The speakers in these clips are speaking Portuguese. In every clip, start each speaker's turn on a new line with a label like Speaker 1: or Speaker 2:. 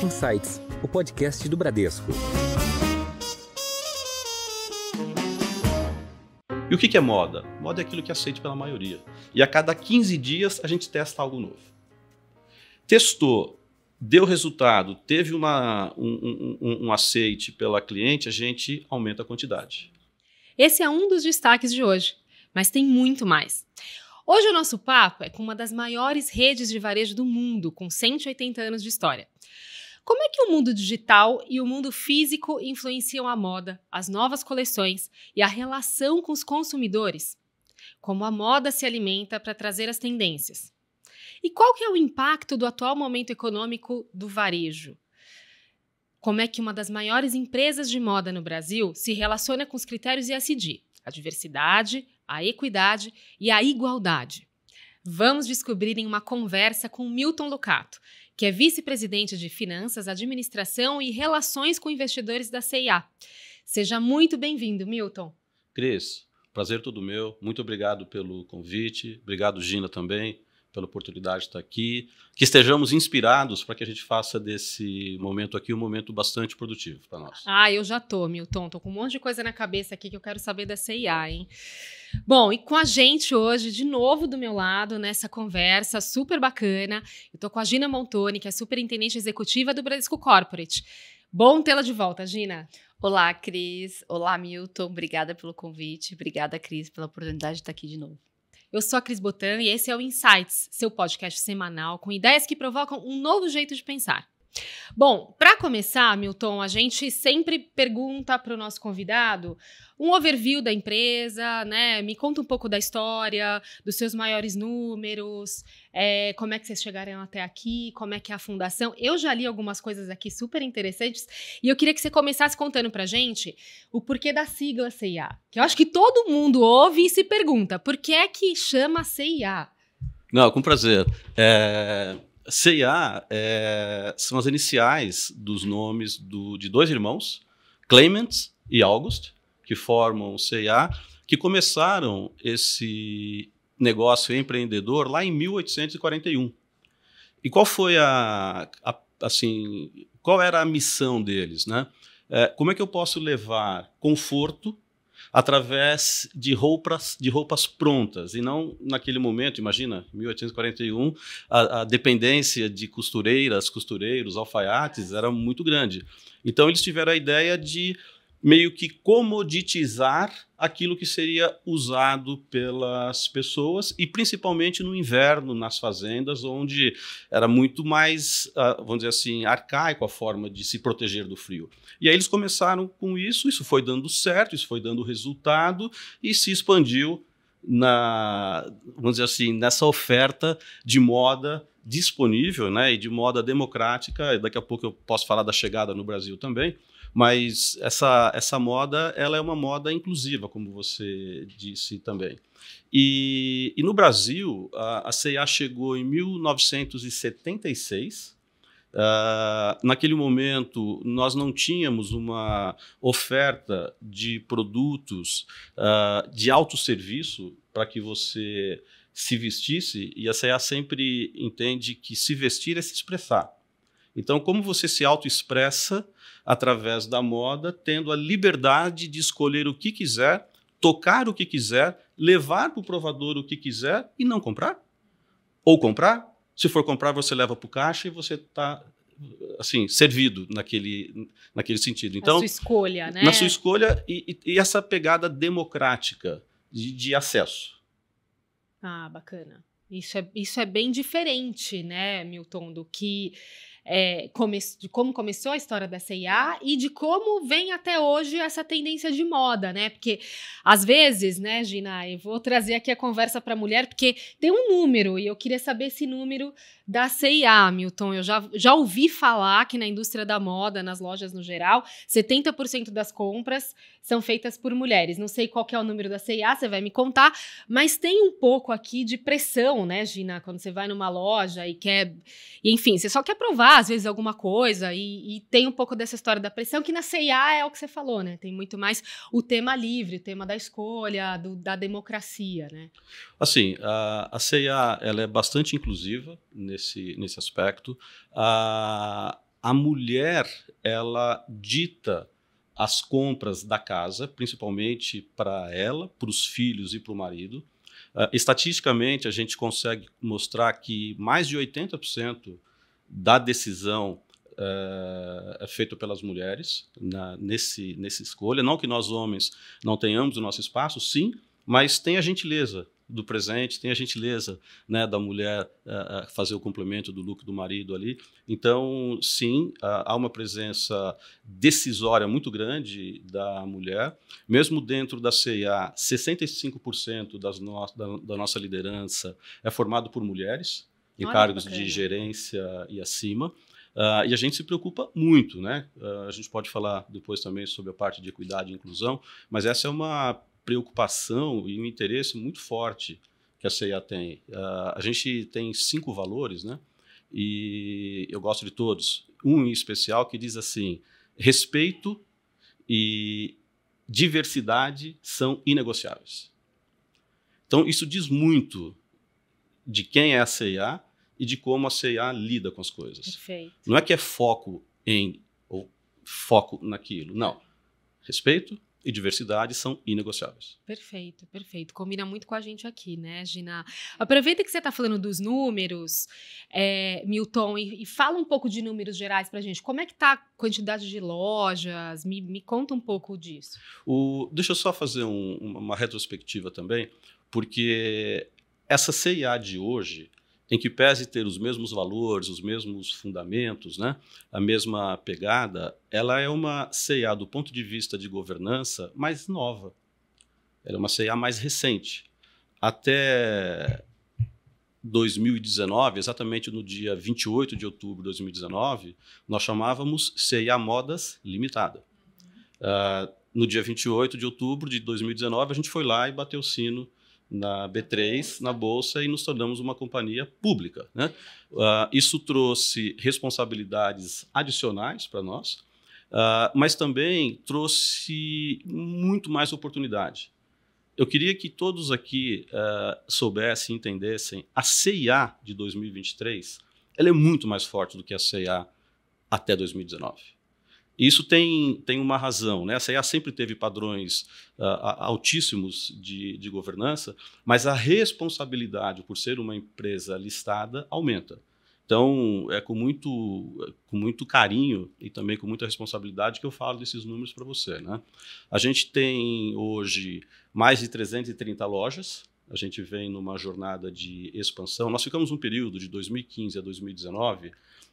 Speaker 1: Insights, o podcast do Bradesco.
Speaker 2: E o que é moda? Moda é aquilo que é aceito pela maioria. E a cada 15 dias a gente testa algo novo. Testou, deu resultado, teve um aceite pela cliente, a gente aumenta a quantidade.
Speaker 3: Esse é um dos destaques de hoje, mas tem muito mais. Hoje o nosso papo é com uma das maiores redes de varejo do mundo, com 180 anos de história. Como é que o mundo digital e o mundo físico influenciam a moda, as novas coleções e a relação com os consumidores? Como a moda se alimenta para trazer as tendências? E qual que é o impacto do atual momento econômico do varejo? Como é que uma das maiores empresas de moda no Brasil se relaciona com os critérios ESG, a diversidade, a equidade e a igualdade? Vamos descobrir em uma conversa com Milton Lucato, que é vice-presidente de Finanças, Administração e Relações com Investidores da C&A. Seja muito bem-vindo, Milton.
Speaker 2: Cris, prazer todo meu. Muito obrigado pelo convite. Obrigado, Gina, também, pela oportunidade de estar aqui. Que estejamos inspirados para que a gente faça desse momento aqui um momento bastante produtivo para nós.
Speaker 3: Eu já tô, Milton. Tô com um monte de coisa na cabeça aqui que eu quero saber da C&A, hein? Bom, e com a gente hoje, de novo do meu lado, nessa conversa super bacana, eu tô com a Gina Montoni, que é superintendente executiva do Bradesco Corporate. Bom tê-la de volta, Gina.
Speaker 4: Olá, Cris. Olá, Milton. Obrigada pelo convite. Obrigada, Cris, pela oportunidade de estar aqui de novo.
Speaker 3: Eu sou a Cris Botan e esse é o Insights, seu podcast semanal com ideias que provocam um novo jeito de pensar. Bom, para começar, Milton, a gente sempre pergunta para o nosso convidado um overview da empresa, né? Me conta um pouco da história, dos seus maiores números, como é que vocês chegaram até aqui, como é que é a fundação. Eu já li algumas coisas aqui super interessantes e eu queria que você começasse contando pra gente o porquê da sigla C&A, que eu acho que todo mundo ouve e se pergunta, por que é que chama C&A?
Speaker 2: Não, com prazer. C&A são as iniciais dos nomes de dois irmãos, Clement e August, que formam o C&A, que começaram esse negócio empreendedor lá em 1841. E qual foi qual era a missão deles, né? Como é que eu posso levar conforto através de roupas prontas, e não naquele momento, imagina, 1841, a dependência de costureiros, alfaiates era muito grande. Então eles tiveram a ideia de meio que comoditizar aquilo que seria usado pelas pessoas, e principalmente no inverno, nas fazendas, onde era muito mais, vamos dizer assim, arcaico a forma de se proteger do frio. E aí eles começaram com isso foi dando certo, isso foi dando resultado, e se expandiu vamos dizer assim, nessa oferta de moda disponível, né, e de moda democrática. Daqui a pouco eu posso falar da chegada no Brasil também, mas essa moda, ela é uma moda inclusiva, como você disse também. E no Brasil, a C&A chegou em 1976. Naquele momento, nós não tínhamos uma oferta de produtos de autosserviço para que você se vestisse, e a C&A sempre entende que se vestir é se expressar. Então, como você se autoexpressa através da moda, tendo a liberdade de escolher o que quiser, tocar o que quiser, levar para o provador o que quiser e não comprar? Ou comprar? Se for comprar, você leva para o caixa e você está assim, servido naquele sentido. Então,
Speaker 3: na sua escolha, né?
Speaker 2: Na sua escolha e essa pegada democrática de acesso.
Speaker 3: Bacana. Isso é bem diferente, né, Milton, do que de como começou a história da C&A e de como vem até hoje essa tendência de moda, né? Porque, às vezes, né, Gina, eu vou trazer aqui a conversa para a mulher, porque tem um número, e eu queria saber esse número da C&A, Milton. Eu já ouvi falar que na indústria da moda, nas lojas no geral, 70% das compras são feitas por mulheres. Não sei qual que é o número da C&A, você vai me contar, mas tem um pouco aqui de pressão, né, Gina? Quando você vai numa loja e quer... Enfim, você só quer provar, às vezes, alguma coisa, e tem um pouco dessa história da pressão, que na C&A é o que você falou, né? Tem muito mais o tema livre, o tema da escolha, da democracia, né?
Speaker 2: Assim, a C&A, ela é bastante inclusiva nesse aspecto. a mulher, ela dita as compras da casa, principalmente para ela, para os filhos e para o marido. Estatisticamente, a gente consegue mostrar que mais de 80% da decisão é feito pelas mulheres nessa escolha. Não que nós, homens, não tenhamos o nosso espaço, sim, mas tem a gentileza do presente, tem a gentileza, né, da mulher fazer o complemento do look do marido ali. Então, sim, há uma presença decisória muito grande da mulher. Mesmo dentro da C&A, 65% da nossa liderança é formado por mulheres, em cargos de gerência e acima. E a gente se preocupa muito, né? A gente pode falar depois também sobre a parte de equidade e inclusão, mas essa é uma preocupação e um interesse muito forte que a C&A tem. A gente tem 5 valores, né? E eu gosto de todos. Um em especial que diz assim: respeito e diversidade são inegociáveis. Então, isso diz muito de quem é a C&A e de como a C&A lida com as coisas.
Speaker 3: Perfeito.
Speaker 2: Não é que é foco em ou foco naquilo. Não. Respeito e diversidade são inegociáveis.
Speaker 3: Perfeito, perfeito. Combina muito com a gente aqui, né, Gina? Aproveita que você está falando dos números, Milton, e fala um pouco de números gerais para a gente. Como é que está a quantidade de lojas? Me conta um pouco disso.
Speaker 2: Deixa eu só fazer uma retrospectiva também, porque essa C&A de hoje, em que pese ter os mesmos valores, os mesmos fundamentos, né, a mesma pegada, ela é uma C&A do ponto de vista de governança mais nova. Ela é uma C&A mais recente. Até 2019, exatamente no dia 28 de outubro de 2019, nós chamávamos C&A Modas Limitada. No dia 28 de outubro de 2019, a gente foi lá e bateu o sino na B3, na Bolsa, e nos tornamos uma companhia pública, né? Isso trouxe responsabilidades adicionais para nós, mas também trouxe muito mais oportunidade. Eu queria que todos aqui soubessem, entendessem, a C&A de 2023, ela é muito mais forte do que a C&A até 2019. Isso tem uma razão, né? A C&A sempre teve padrões altíssimos de governança, mas a responsabilidade por ser uma empresa listada aumenta. Então, é com muito carinho e também com muita responsabilidade que eu falo desses números para você, né? A gente tem hoje mais de 330 lojas. A gente vem numa jornada de expansão. Nós ficamos um período de 2015 a 2019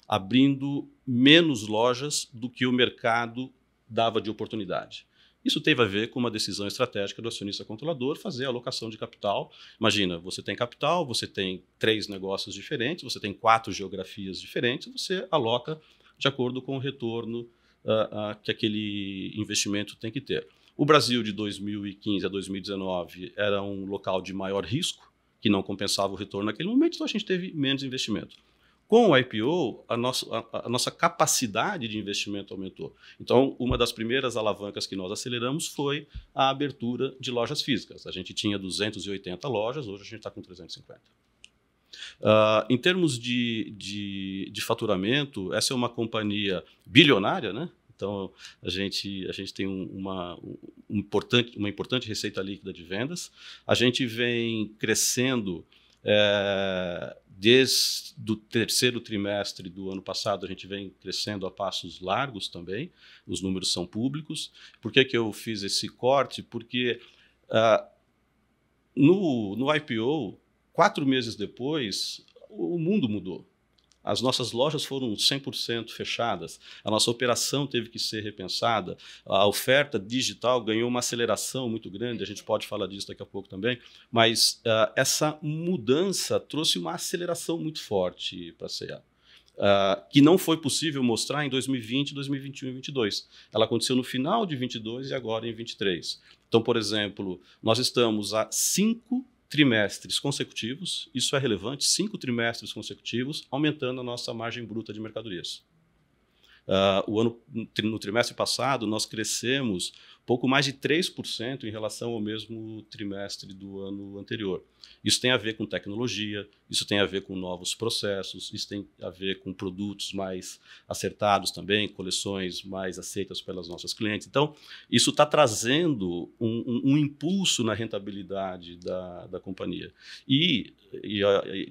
Speaker 2: abrindo menos lojas do que o mercado dava de oportunidade. Isso teve a ver com uma decisão estratégica do acionista controlador fazer a alocação de capital. Imagina, você tem capital, você tem 3 negócios diferentes, você tem 4 geografias diferentes, você aloca de acordo com o retorno que aquele investimento tem que ter. O Brasil, de 2015 a 2019, era um local de maior risco, que não compensava o retorno naquele momento, então a gente teve menos investimento. Com o IPO, a nossa capacidade de investimento aumentou. Então, uma das primeiras alavancas que nós aceleramos foi a abertura de lojas físicas. A gente tinha 280 lojas, hoje a gente está com 350. Em termos de faturamento, essa é uma companhia bilionária, né? Então, a gente tem uma importante receita líquida de vendas. A gente vem crescendo desde o 3º trimestre do ano passado, a gente vem crescendo a passos largos também. Os números são públicos. Por que eu fiz esse corte? Porque no IPO, 4 meses depois, o mundo mudou. As nossas lojas foram 100% fechadas, a nossa operação teve que ser repensada, a oferta digital ganhou uma aceleração muito grande, a gente pode falar disso daqui a pouco também, mas essa mudança trouxe uma aceleração muito forte para a C&A, que não foi possível mostrar em 2020, 2021 e 2022. Ela aconteceu no final de 22 e agora em 23. Então, por exemplo, nós estamos há 5 trimestres consecutivos, isso é relevante, 5 trimestres consecutivos, aumentando a nossa margem bruta de mercadorias. No trimestre passado, nós crescemos pouco mais de 3% em relação ao mesmo trimestre do ano anterior. Isso tem a ver com tecnologia, isso tem a ver com novos processos, isso tem a ver com produtos mais acertados também, coleções mais aceitas pelas nossas clientes. Então, isso está trazendo um impulso na rentabilidade da companhia. E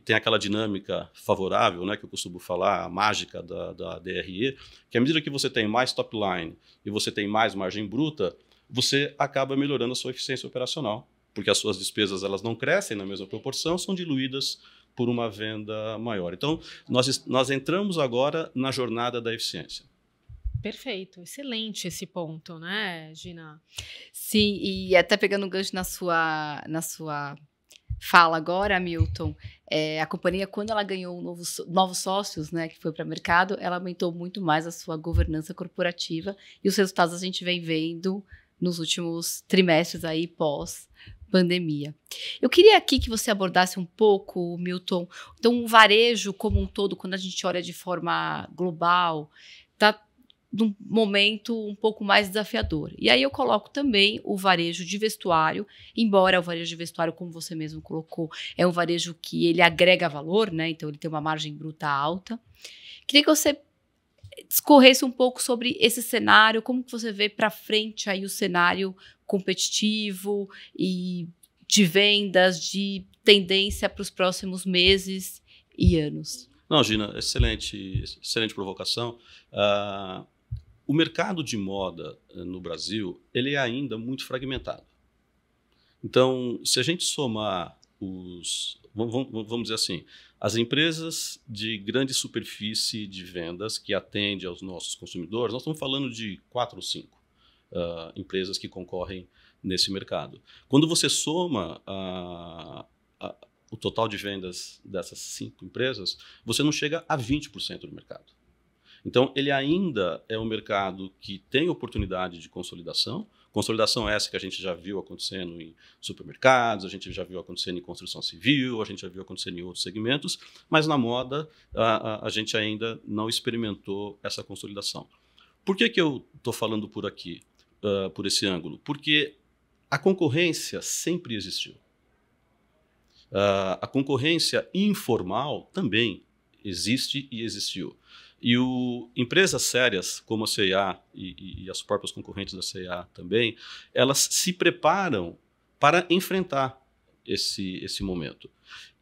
Speaker 2: tem aquela dinâmica favorável, né, que eu costumo falar, a mágica da DRE, que à medida que você tem mais top line e você tem mais margem bruta, você acaba melhorando a sua eficiência operacional, porque as suas despesas elas não crescem na mesma proporção, são diluídas por uma venda maior. Então, nós entramos agora na jornada da eficiência.
Speaker 3: Perfeito, excelente esse ponto, né, Gina?
Speaker 4: Sim, e até pegando um gancho na sua fala agora, Milton, a companhia, quando ela ganhou novos sócios, né, que foi para o mercado, ela aumentou muito mais a sua governança corporativa e os resultados a gente vem vendo nos últimos trimestres aí pós-pandemia. Eu queria aqui que você abordasse um pouco, Milton, então o varejo como um todo, quando a gente olha de forma global, está num momento um pouco mais desafiador. E aí eu coloco também o varejo de vestuário, embora o varejo de vestuário, como você mesmo colocou, é um varejo que ele agrega valor, né? Então ele tem uma margem bruta alta. Queria que você discorresse um pouco sobre esse cenário, como que você vê para frente aí o cenário competitivo e de vendas, de tendência para os próximos meses e anos.
Speaker 2: Não, Gina, excelente provocação. O mercado de moda no Brasil, ele é ainda muito fragmentado. Então, se a gente somar vamos dizer assim, as empresas de grande superfície de vendas que atendem aos nossos consumidores, nós estamos falando de 4 ou 5 empresas que concorrem nesse mercado. Quando você soma o total de vendas dessas 5 empresas, você não chega a 20% do mercado. Então, ele ainda é um mercado que tem oportunidade de consolidação. Consolidação essa que a gente já viu acontecendo em supermercados, a gente já viu acontecendo em construção civil, a gente já viu acontecendo em outros segmentos, mas na moda a gente ainda não experimentou essa consolidação. Por que eu estou falando por aqui, por esse ângulo? Porque a concorrência sempre existiu. A concorrência informal também existe e existiu. E empresas sérias como a C&A e as próprias concorrentes da C&A também, elas se preparam para enfrentar esse momento.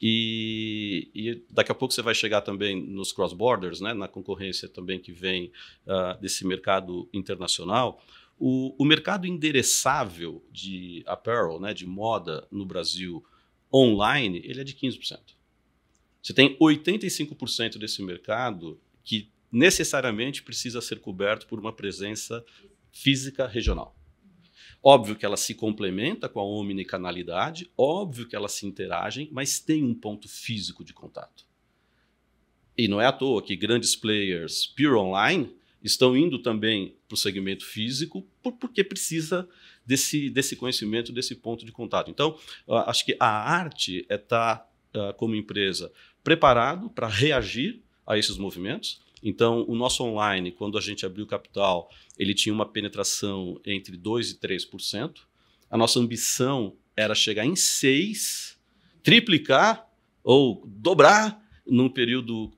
Speaker 2: E daqui a pouco você vai chegar também nos cross-borders, né, na concorrência também que vem desse mercado internacional. O mercado endereçável de apparel, né, de moda no Brasil online, ele é de 15%. Você tem 85% desse mercado que necessariamente precisa ser coberto por uma presença física regional. Óbvio que ela se complementa com a omnicanalidade, óbvio que elas se interagem, mas tem um ponto físico de contato. E não é à toa que grandes players pure online estão indo também para o segmento físico porque precisa desse conhecimento, desse ponto de contato. Então, acho que a arte é estar, como empresa, preparado para reagir a esses movimentos. Então, o nosso online, quando a gente abriu o capital, ele tinha uma penetração entre 2% e 3%. A nossa ambição era chegar em 6%, triplicar ou dobrar num período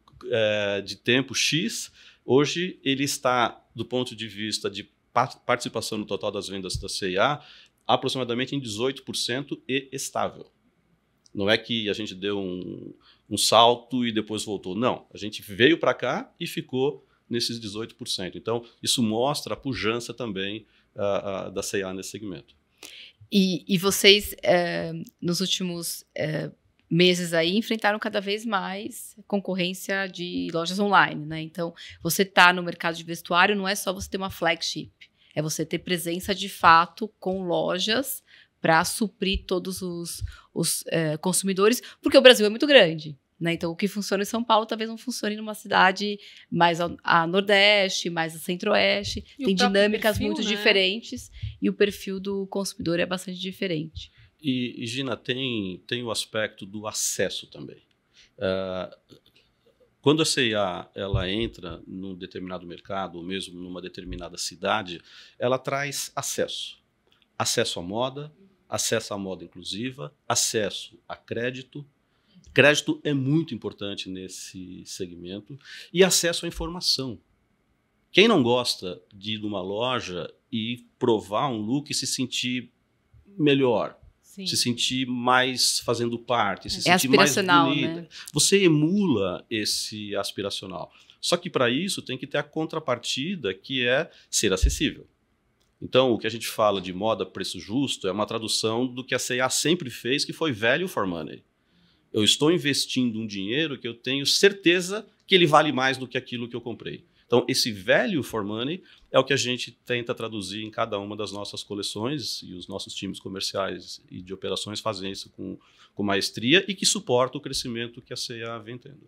Speaker 2: de tempo X. Hoje, ele está, do ponto de vista de participação no total das vendas da C&A, aproximadamente em 18% e estável. Não é que a gente deu um salto e depois voltou. Não, a gente veio para cá e ficou nesses 18%. Então, isso mostra a pujança também da C&A nesse segmento.
Speaker 4: E vocês, nos últimos meses aí, enfrentaram cada vez mais concorrência de lojas online, né? Então, você está no mercado de vestuário, não é só você ter uma flagship, é você ter presença de fato com lojas para suprir todos os consumidores, porque o Brasil é muito grande, né? Então, o que funciona em São Paulo talvez não funcione numa cidade mais a Nordeste, mais a Centro-Oeste. Tem dinâmicas perfil, muito diferentes e o perfil do consumidor é bastante diferente.
Speaker 2: E Gina, tem o aspecto do acesso também. Quando a C&A ela entra num determinado mercado, ou mesmo numa determinada cidade, ela traz acesso. acesso à moda, acesso à moda inclusiva, acesso a crédito. Crédito é muito importante nesse segmento e acesso à informação. Quem não gosta de ir numa loja e provar um look e se sentir melhor,
Speaker 3: Sim.
Speaker 2: se sentir mais fazendo parte, se
Speaker 4: É
Speaker 2: sentir mais
Speaker 4: aspiracional,
Speaker 2: bonita.
Speaker 4: né?
Speaker 2: Você emula esse aspiracional. Só que para isso tem que ter a contrapartida, que é ser acessível. Então, o que a gente fala de moda preço justo é uma tradução do que a C&A sempre fez, que foi value for money. Eu estou investindo um dinheiro que eu tenho certeza que ele vale mais do que aquilo que eu comprei. Então, esse value for money é o que a gente tenta traduzir em cada uma das nossas coleções, e os nossos times comerciais e de operações fazem isso com maestria e que suporta o crescimento que a C&A vem tendo.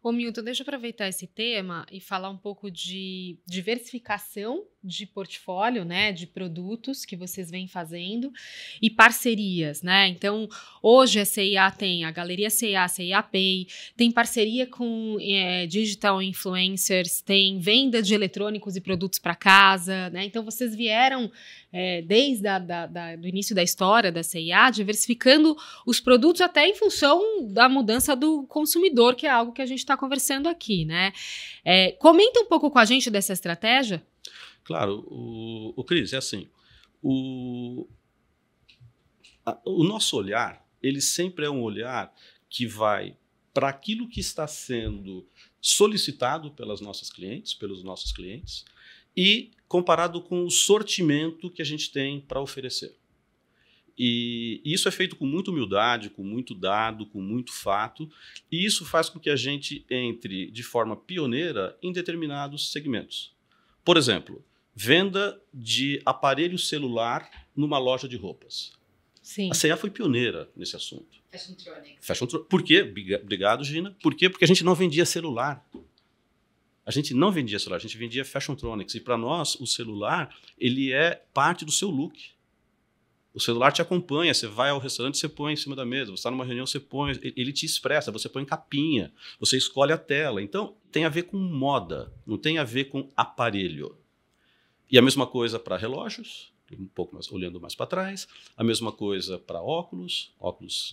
Speaker 3: Ô Milton, deixa eu aproveitar esse tema e falar um pouco de diversificação de portfólio, né, de produtos que vocês vêm fazendo e parcerias, né? Então, hoje a C&A tem a Galeria C&A, C&A Pay, tem parceria com digital influencers, tem venda de eletrônicos e produtos para casa, né? Então, vocês vieram desde do início da história da C&A, diversificando os produtos até em função da mudança do consumidor, que é algo que a gente está conversando aqui, né? Comenta um pouco com a gente dessa estratégia.
Speaker 2: Claro, o Cris, é assim, o nosso olhar, ele sempre é um olhar que vai para aquilo que está sendo solicitado pelos nossos clientes, e comparado com o sortimento que a gente tem para oferecer. E isso é feito com muita humildade, com muito dado, com muito fato, e isso faz com que a gente entre de forma pioneira em determinados segmentos. Por exemplo, venda de aparelho celular numa loja de roupas.
Speaker 3: Sim.
Speaker 2: A C&A foi pioneira nesse assunto.
Speaker 4: Fashion Tronics.
Speaker 2: Por quê? Obrigado, Gina. Por quê? Porque a gente não vendia celular. A gente não vendia celular, a gente vendia Fashion Tronics. E para nós, o celular, ele é parte do seu look. O celular te acompanha, você vai ao restaurante, você põe em cima da mesa, você está numa reunião, você põe, ele te expressa, você põe capinha, você escolhe a tela. Então, tem a ver com moda, não tem a ver com aparelho. E a mesma coisa para relógios, um pouco mais, olhando mais para trás, a mesma coisa para óculos,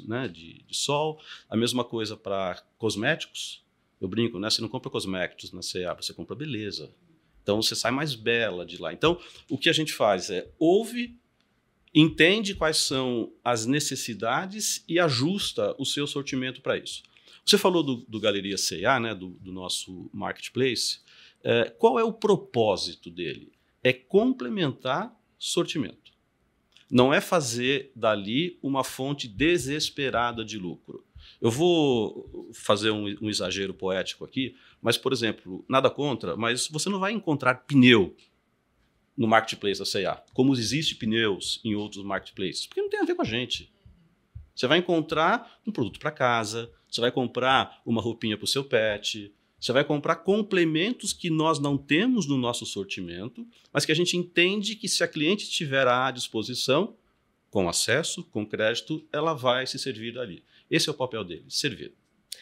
Speaker 2: né, de sol, a mesma coisa para cosméticos. Eu brinco, né? Você não compra cosméticos na C&A, você compra beleza. Então, você sai mais bela de lá. Então, o que a gente faz é ouve, entende quais são as necessidades e ajusta o seu sortimento para isso. Você falou do Galeria C&A, né, do nosso marketplace. Qual é o propósito dele? É complementar sortimento. Não é fazer dali uma fonte desesperada de lucro. Eu vou fazer um exagero poético aqui, mas, por exemplo, nada contra, mas você não vai encontrar pneu no marketplace da C&A, como existe pneus em outros marketplaces, porque não tem a ver com a gente. Você vai encontrar um produto para casa, você vai comprar uma roupinha para o seu pet, você vai comprar complementos que nós não temos no nosso sortimento, mas que a gente entende que se a cliente estiver à disposição, com acesso, com crédito, ela vai se servir dali. Esse é o papel dele, servir.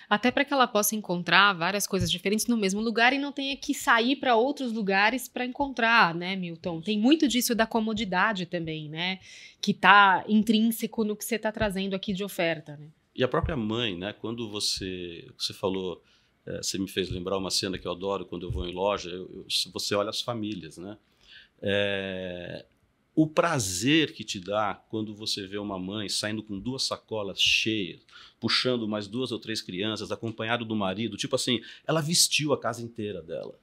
Speaker 3: Até para que ela possa encontrar várias coisas diferentes no mesmo lugar e não tenha que sair para outros lugares para encontrar, né, Milton? Tem muito disso da comodidade também, né? Que está intrínseco no que você está trazendo aqui de oferta, né?
Speaker 2: E a própria mãe, né? Quando você falou, você me fez lembrar uma cena que eu adoro quando eu vou em loja, você olha as famílias, né? O prazer que te dá quando você vê uma mãe saindo com 2 sacolas cheias, puxando mais 2 ou 3 crianças, acompanhado do marido, tipo assim, ela vestiu a casa inteira dela.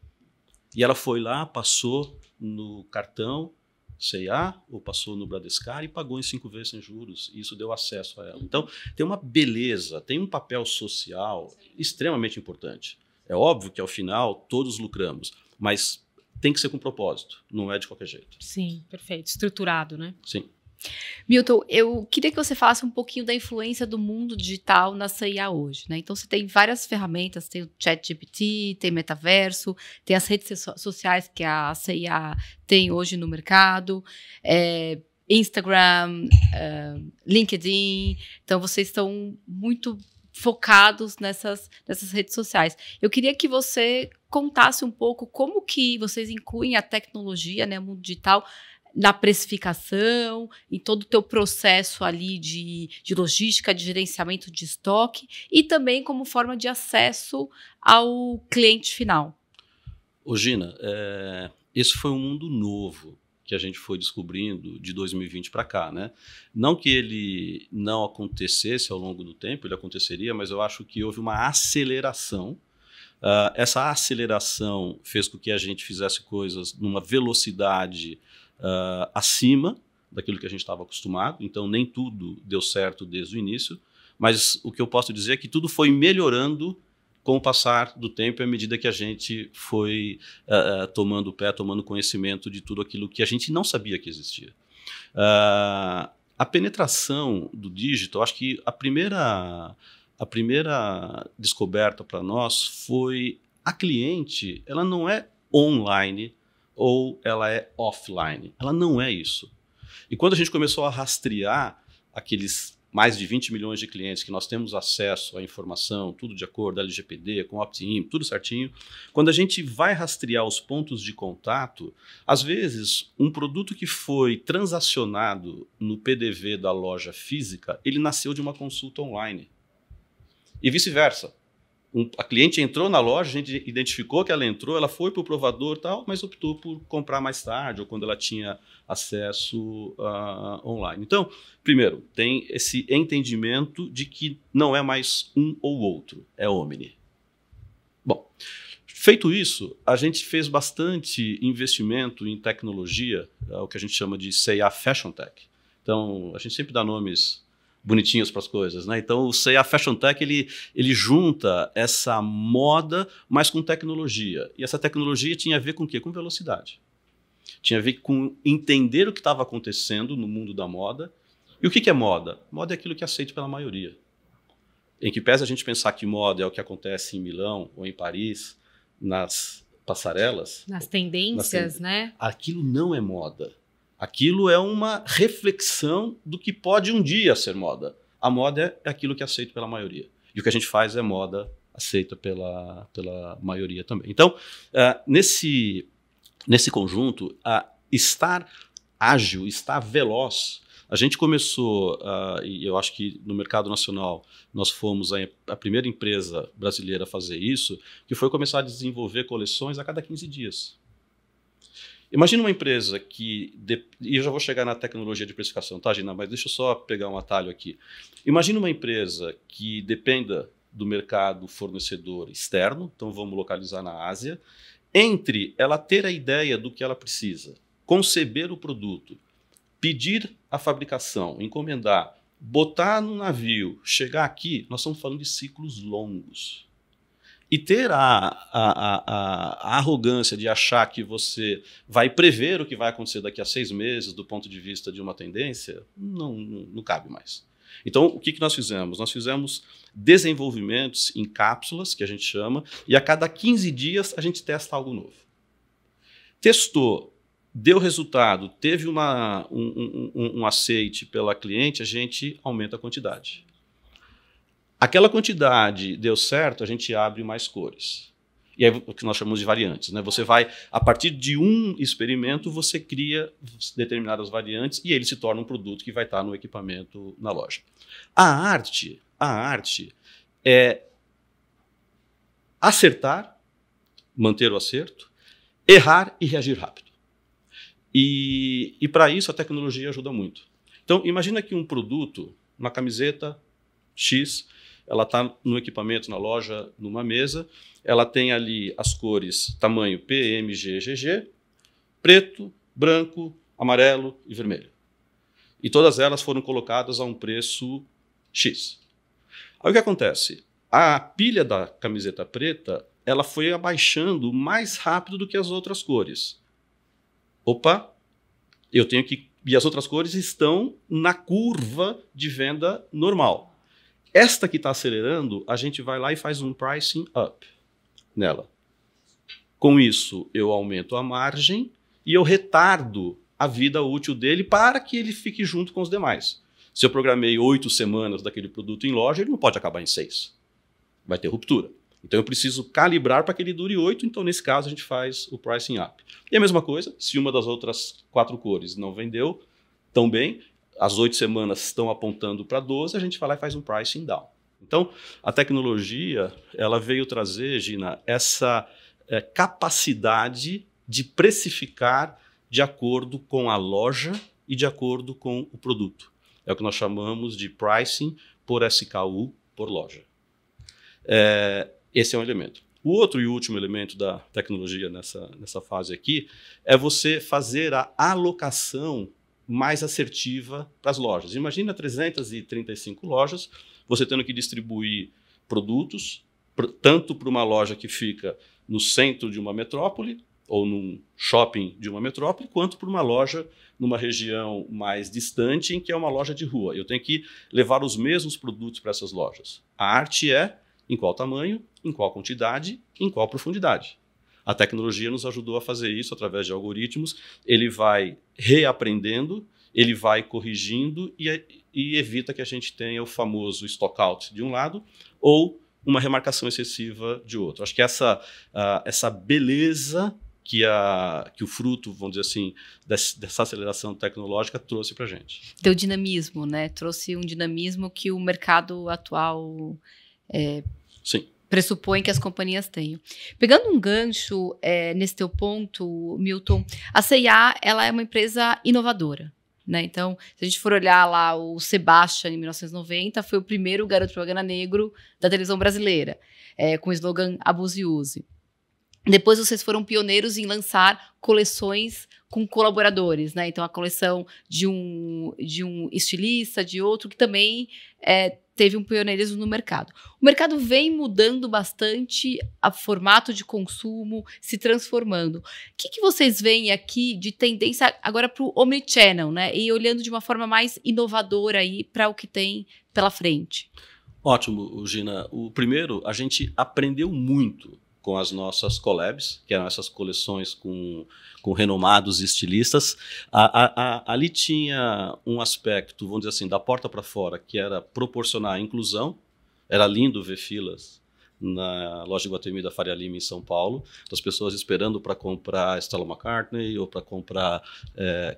Speaker 2: E ela foi lá, passou no cartão C&A ou passou no Bradescar e pagou em 5 vezes sem juros. E isso deu acesso a ela. Então, tem uma beleza, tem um papel social extremamente importante. É óbvio que, ao final, todos lucramos, mas tem que ser com propósito, não é de qualquer jeito.
Speaker 3: Sim, perfeito. Estruturado, né?
Speaker 2: Sim.
Speaker 4: Milton, eu queria que você falasse um pouquinho da influência do mundo digital na C&A hoje, né? Então, você tem várias ferramentas, tem o ChatGPT, tem metaverso, tem as redes sociais que a C&A tem hoje no mercado, Instagram, LinkedIn. Então, vocês estão muito focados nessas redes sociais. Eu queria que você contasse um pouco como que vocês incluem a tecnologia, né, o mundo digital, na precificação, em todo o teu processo ali de logística, de gerenciamento de estoque e também como forma de acesso ao cliente final.
Speaker 2: Ô Gina, esse foi um mundo novo que a gente foi descobrindo de 2020 para cá, né? Não que ele não acontecesse ao longo do tempo, ele aconteceria, mas eu acho que houve uma aceleração. Essa aceleração fez com que a gente fizesse coisas numa velocidade acima daquilo que a gente estava acostumado, então nem tudo deu certo desde o início, mas o que eu posso dizer é que tudo foi melhorando com o passar do tempo e à medida que a gente foi tomando pé, tomando conhecimento de tudo aquilo que a gente não sabia que existia. A penetração do digital, acho que a primeira descoberta para nós foi a cliente, ela não é online ou ela é offline. Ela não é isso. E quando a gente começou a rastrear aqueles mais de 20 milhões de clientes que nós temos acesso à informação, tudo de acordo com a LGPD, com opt-in, tudo certinho. Quando a gente vai rastrear os pontos de contato, às vezes um produto que foi transacionado no PDV da loja física, ele nasceu de uma consulta online. E vice-versa. A cliente entrou na loja, a gente identificou que ela entrou, ela foi para o provador e tal, mas optou por comprar mais tarde ou quando ela tinha acesso online. Então, primeiro, tem esse entendimento de que não é mais um ou outro, é omni. Bom, feito isso, a gente fez bastante investimento em tecnologia, o que a gente chama de C&A Fashion Tech. Então, a gente sempre dá nomes bonitinhos para as coisas, né? Então o C&A Fashion Tech ele junta essa moda, mas com tecnologia. E essa tecnologia tinha a ver com o quê? Com velocidade. Tinha a ver com entender o que estava acontecendo no mundo da moda. E o que é moda? Moda é aquilo que é aceito pela maioria. Em que pese a gente pensar que moda é o que acontece em Milão ou em Paris, nas passarelas.
Speaker 3: Nas tendências, né?
Speaker 2: Aquilo não é moda. Aquilo é uma reflexão do que pode um dia ser moda. A moda é aquilo que é aceito pela maioria. E o que a gente faz é moda aceita pela maioria também. Então, nesse conjunto, estar ágil, estar veloz, a gente começou, e eu acho que no mercado nacional nós fomos a primeira empresa brasileira a fazer isso, que foi começar a desenvolver coleções a cada 15 dias. Imagina uma empresa que... E eu já vou chegar na tecnologia de precificação, tá, Gina? Mas deixa eu só pegar um atalho aqui. Imagina uma empresa que dependa do mercado fornecedor externo, então vamos localizar na Ásia, entre ela ter a ideia do que ela precisa, conceber o produto, pedir a fabricação, encomendar, botar no navio, chegar aqui, nós estamos falando de ciclos longos. E ter a arrogância de achar que você vai prever o que vai acontecer daqui a 6 meses do ponto de vista de uma tendência, não cabe mais. Então, o que nós fizemos? Nós fizemos desenvolvimentos em cápsulas, que a gente chama, e a cada 15 dias a gente testa algo novo. Testou, deu resultado, teve um aceite pela cliente, a gente aumenta a quantidade. Aquela quantidade deu certo, a gente abre mais cores. E aí o que nós chamamos de variantes, né? Você vai, a partir de um experimento, você cria determinadas variantes e ele se torna um produto que vai estar no equipamento na loja. A arte é acertar, manter o acerto, errar e reagir rápido. E para isso a tecnologia ajuda muito. Então, imagina que um produto, uma camiseta X, ela está no equipamento, na loja, numa mesa, ela tem ali as cores tamanho P, M, G, GG, preto, branco, amarelo e vermelho. E todas elas foram colocadas a um preço X. Aí o que acontece? A pilha da camiseta preta, ela foi abaixando mais rápido do que as outras cores. Opa, eu tenho que... E as outras cores estão na curva de venda normal. Esta que está acelerando, a gente vai lá e faz um pricing up nela. Com isso, eu aumento a margem e eu retardo a vida útil dele para que ele fique junto com os demais. Se eu programei 8 semanas daquele produto em loja, ele não pode acabar em 6. Vai ter ruptura. Então eu preciso calibrar para que ele dure 8, então nesse caso a gente faz o pricing up. E a mesma coisa, se uma das outras 4 cores não vendeu tão bem, as 8 semanas estão apontando para 12, a gente vai lá e faz um pricing down. Então a tecnologia ela veio trazer, Gina, essa capacidade de precificar de acordo com a loja e de acordo com o produto. É o que nós chamamos de pricing por SKU por loja. Esse é um elemento. O outro e último elemento da tecnologia nessa fase aqui é você fazer a alocação mais assertiva para as lojas. Imagina 335 lojas, você tendo que distribuir produtos, tanto para uma loja que fica no centro de uma metrópole, ou num shopping de uma metrópole, quanto para uma loja numa região mais distante, em que é uma loja de rua. Eu tenho que levar os mesmos produtos para essas lojas. A arte é em qual tamanho, em qual quantidade, em qual profundidade. A tecnologia nos ajudou a fazer isso através de algoritmos. Ele vai reaprendendo, ele vai corrigindo e evita que a gente tenha o famoso stockout de um lado ou uma remarcação excessiva de outro. Acho que essa beleza que o fruto, vamos dizer assim, dessa aceleração tecnológica trouxe para a gente.
Speaker 4: Deu dinamismo, né? Trouxe um dinamismo que o mercado atual
Speaker 2: Sim.
Speaker 4: pressupõe que as companhias tenham. Pegando um gancho nesse teu ponto, Milton, a C&A ela é uma empresa inovadora. Né? Então, se a gente for olhar lá o Sebastian, em 1990, foi o primeiro garoto propaganda negro da televisão brasileira, com o slogan Abuse e Use. Depois vocês foram pioneiros em lançar coleções com colaboradores, né? Então a coleção de um estilista, de outro, que também teve um pioneirismo no mercado. O mercado vem mudando bastante o formato de consumo, se transformando. O que vocês veem aqui de tendência agora para o omnichannel, né? E olhando de uma forma mais inovadora aí para o que tem pela frente?
Speaker 2: Ótimo, Gina. O primeiro, a gente aprendeu muito com as nossas collabs, que eram essas coleções com renomados estilistas. Ali tinha um aspecto, vamos dizer assim, da porta para fora, que era proporcionar a inclusão. Era lindo ver filas na loja de Guatemi da Faria Lima, em São Paulo, das pessoas esperando para comprar Stella McCartney ou para comprar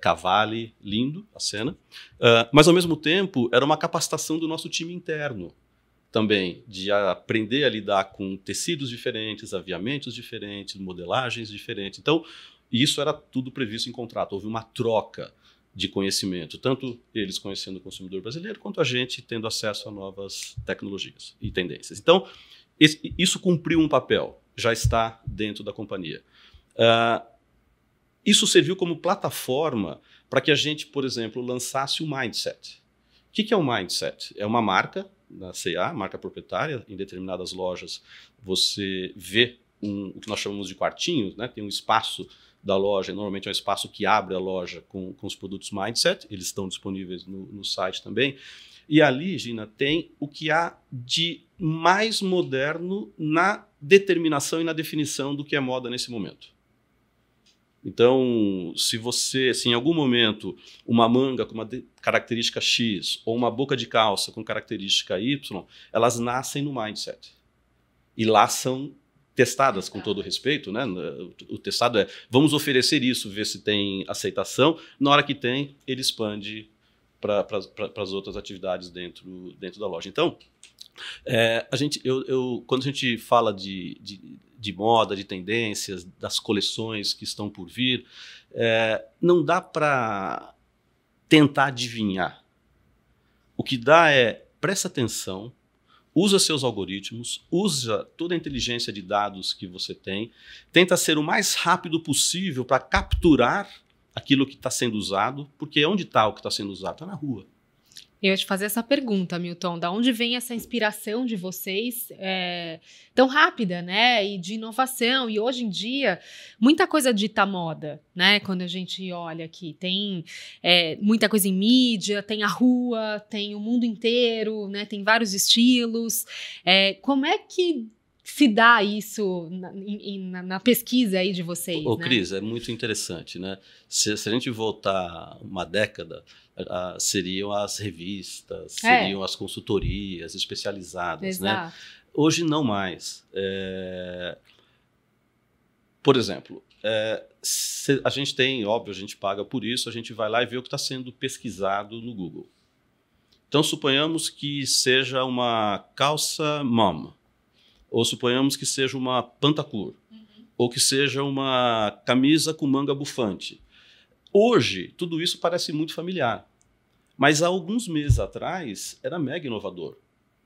Speaker 2: Cavalli. Lindo a cena. Mas, ao mesmo tempo, era uma capacitação do nosso time interno também, de aprender a lidar com tecidos diferentes, aviamentos diferentes, modelagens diferentes. Então, isso era tudo previsto em contrato. Houve uma troca de conhecimento, tanto eles conhecendo o consumidor brasileiro, quanto a gente tendo acesso a novas tecnologias e tendências. Então, isso cumpriu um papel, já está dentro da companhia. Isso serviu como plataforma para que a gente, por exemplo, lançasse o Mindset. O que é o Mindset? É uma marca da C&A, marca proprietária. Em determinadas lojas você vê o que nós chamamos de quartinhos, né? Tem um espaço da loja, normalmente é um espaço que abre a loja com os produtos Mindset, eles estão disponíveis no site também. E ali, Gina, tem o que há de mais moderno na determinação e na definição do que é moda nesse momento. Então, se em algum momento, uma manga com uma característica X ou uma boca de calça com característica Y, elas nascem no Mindset. E lá são testadas, com todo respeito, né? O testado vamos oferecer isso, ver se tem aceitação. Na hora que tem, ele expande para as outras atividades dentro da loja. Então, quando a gente fala de moda, de tendências, das coleções que estão por vir, não dá para tentar adivinhar. O que dá presta atenção, usa seus algoritmos, usa toda a inteligência de dados que você tem, tenta ser o mais rápido possível para capturar aquilo que está sendo usado, porque onde está o que está sendo usado? Está na rua.
Speaker 3: Eu ia te fazer essa pergunta, Milton, da onde vem essa inspiração de vocês tão rápida, né, e de inovação, e hoje em dia muita coisa dita moda, né, quando a gente olha aqui, tem muita coisa em mídia, tem a rua, tem o mundo inteiro, né, tem vários estilos, como é que se dá isso na pesquisa aí de vocês?
Speaker 2: Ô,
Speaker 3: né?
Speaker 2: Cris, é muito interessante, né? Se a gente voltar uma década, seriam as revistas, seriam as consultorias especializadas,
Speaker 3: Exato.
Speaker 2: né? Hoje não mais. Por exemplo, a gente tem, óbvio, a gente paga por isso, a gente vai lá e vê o que está sendo pesquisado no Google. Então, suponhamos que seja uma calça mom, ou suponhamos que seja uma pantacur, ou que seja uma camisa com manga bufante. Hoje, tudo isso parece muito familiar, mas há alguns meses atrás era mega inovador.